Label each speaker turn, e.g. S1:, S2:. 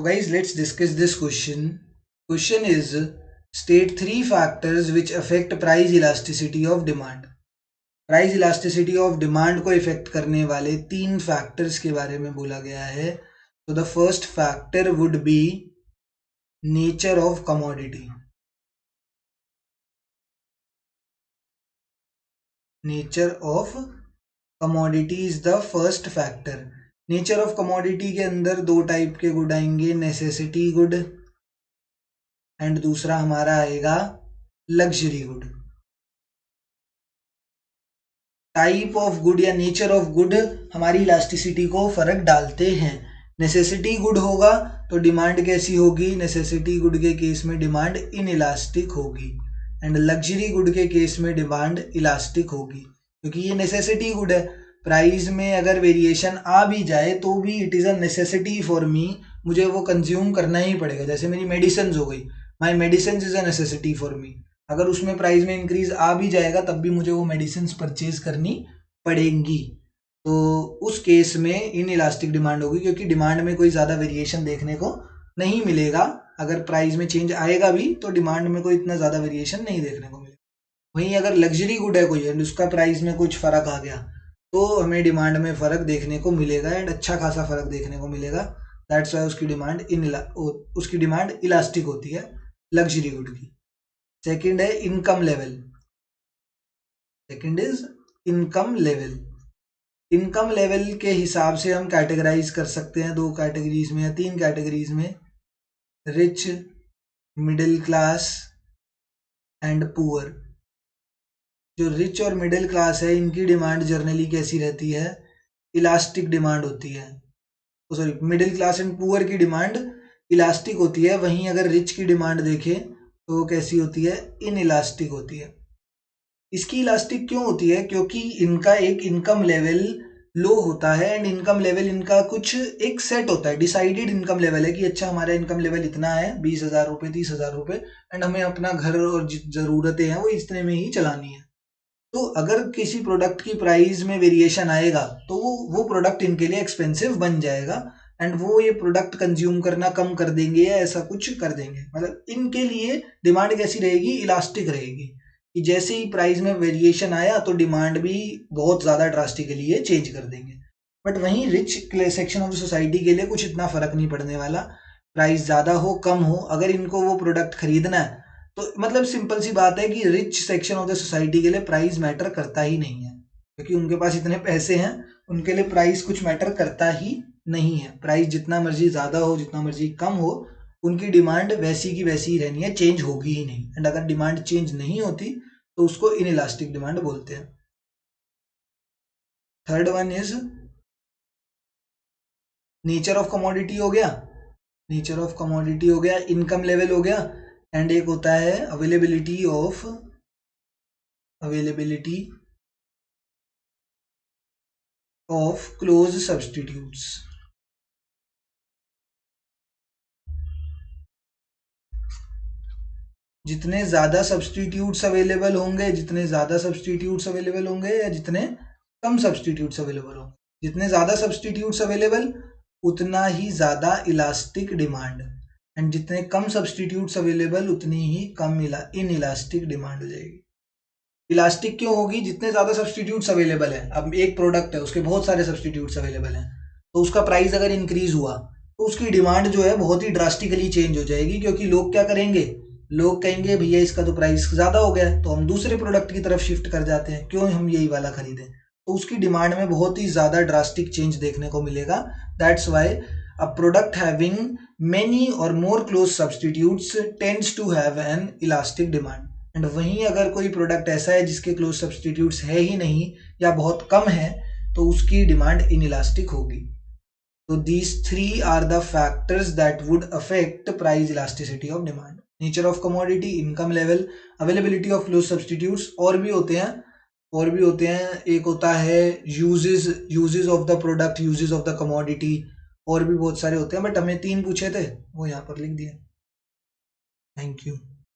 S1: So guys, let's discuss this question. Question is, state three factors which affect price elasticity of demand. Price elasticity of demand को effect करने वाले तीन factors के बारे में बोला गया है. तो the first factor would be nature of commodity. Nature of commodity is the first factor. Nature of commodity के अंदर दो टाइप के गुड आएंगे, नेसेसिटी गुड एंड दूसरा हमारा आएगा luxury good. Type of good या नेचर ऑफ गुड हमारी इलास्टिसिटी को फर्क डालते हैं. नेसेसिटी गुड होगा तो डिमांड कैसी होगी? नेसेसिटी गुड के केस में डिमांड इनइलास्टिक होगी एंड लग्जरी गुड के केस में डिमांड इलास्टिक होगी, क्योंकि ये नेसेसिटी गुड है. प्राइस में अगर वेरिएशन आ भी जाए तो भी it is a necessity for me, मुझे वो कंज्यूम करना ही पड़ेगा. जैसे मेरी मेडिसिन हो गई, my medicine is a necessity for me. अगर उसमें प्राइस में इंक्रीज आ भी जाएगा तब भी मुझे वो मेडिसिन परचेज करनी पड़ेंगी. तो उस केस में इन इलास्टिक डिमांड होगी, क्योंकि डिमांड में कोई ज़्यादा वेरिएशन देखने को नहीं मिलेगा. अगर प्राइस में चेंज आएगा भी तो डिमांड में कोई इतना ज़्यादा वेरिएशन नहीं देखने को मिलेगा. वहीं अगर लग्जरी गुड है कोई एंड उसका प्राइस में कुछ फ़र्क आ गया तो हमें डिमांड में फ़र्क देखने को मिलेगा एंड अच्छा खासा फ़र्क देखने को मिलेगा. दैट्स वाई उसकी डिमांड इलास्टिक होती है लग्जरी गुड की. सेकंड है income level. Second is income level. Income level के हिसाब से हम कैटेगराइज कर सकते हैं दो कैटेगरीज में या तीन कैटेगरीज में, rich, middle class and poor. जो रिच और मिडिल क्लास है इनकी डिमांड जनरली कैसी रहती है? इलास्टिक डिमांड होती है. Sorry, middle class and poor की डिमांड इलास्टिक होती है. वहीं अगर रिच की डिमांड देखें तो कैसी होती है? इनइलास्टिक होती है. इसकी इलास्टिक क्यों होती है? क्योंकि इनका एक इनकम लेवल लो होता है एंड इनकम लेवल इनका कुछ एक सेट होता है, डिसाइडेड इनकम लेवल है कि अच्छा हमारा इनकम लेवल इतना है, 20,000 रुपये, 30,000 रुपये, एंड हमें अपना घर और ज़रूरतें हैं वो इतने में ही चलानी है. तो अगर किसी प्रोडक्ट की प्राइस में वेरिएशन आएगा तो वो प्रोडक्ट इनके लिए एक्सपेंसिव बन जाएगा एंड वो ये प्रोडक्ट कंज्यूम करना कम कर देंगे या ऐसा कुछ कर देंगे. मतलब इनके लिए डिमांड कैसी रहेगी? इलास्टिक रहेगी, कि जैसे ही प्राइस में वेरिएशन आया तो डिमांड भी बहुत ज़्यादा ड्रास्टिकली ये चेंज कर देंगे. बट वहीं रिच सेक्शन ऑफ सोसाइटी के लिए कुछ इतना फ़र्क नहीं पड़ने वाला. प्राइस ज़्यादा हो कम हो, अगर इनको वो प्रोडक्ट खरीदना है तो मतलब सिंपल सी बात है कि rich section of the society के लिए प्राइस मैटर करता ही नहीं है, क्योंकि उनके पास इतने पैसे हैं, उनके लिए प्राइस कुछ मैटर करता ही नहीं है. प्राइस जितना मर्जी ज़्यादा हो, जितना मर्जी कम हो, उनकी डिमांड वैसी की वैसी ही रहनी है, चेंज होगी ही नहीं. एंड अगर डिमांड चेंज नहीं होती तो उसको इनइलास्टिक डिमांड बोलते हैं. Third one is nature of commodity हो गया, नेचर ऑफ कमोडिटी हो गया, इनकम लेवल हो गया, एंड एक होता है अवेलेबिलिटी ऑफ क्लोज सब्स्टिट्यूट्स. जितने ज़्यादा सब्स्टिट्यूट्स अवेलेबल होंगे या जितने कम सब्स्टिट्यूट्स अवेलेबल होंगे, जितने ज़्यादा सब्स्टिट्यूट्स अवेलेबल उतना ही ज़्यादा इलास्टिक डिमांड, एंड जितने कम सब्स्टिट्यूट्स अवेलेबल उतनी ही कम इनइलास्टिक डिमांड हो जाएगी. इलास्टिक क्यों होगी? जितने ज़्यादा सब्स्टिट्यूट्स अवेलेबल हैं. अब एक प्रोडक्ट है, उसके बहुत सारे सब्स्टिट्यूट्स अवेलेबल हैं, तो उसका प्राइस अगर इंक्रीज हुआ तो उसकी डिमांड जो है बहुत ही ड्रास्टिकली चेंज हो जाएगी, क्योंकि लोग क्या करेंगे? लोग कहेंगे भैया इसका तो प्राइस ज़्यादा हो गया है, तो हम दूसरे प्रोडक्ट की तरफ शिफ्ट कर जाते हैं, क्यों हम यही वाला खरीदें. तो उसकी डिमांड में बहुत ही ज़्यादा ड्रास्टिक चेंज देखने को मिलेगा. That's why a product having many or more close substitutes tends to have an elastic demand. And वहीं अगर कोई प्रोडक्ट ऐसा है जिसके क्लोज सब्स्टिट्यूट्स है ही नहीं या बहुत कम है तो उसकी डिमांड इनइलास्टिक होगी. तो these three are the factors that would affect price elasticity of demand. Nature of commodity, income level, availability of close substitutes, और भी होते हैं. एक होता है uses of the product, uses of the commodity, और भी बहुत सारे होते हैं, बट हमें तीन पूछे थे वो यहाँ पर लिख दिए. Thank you.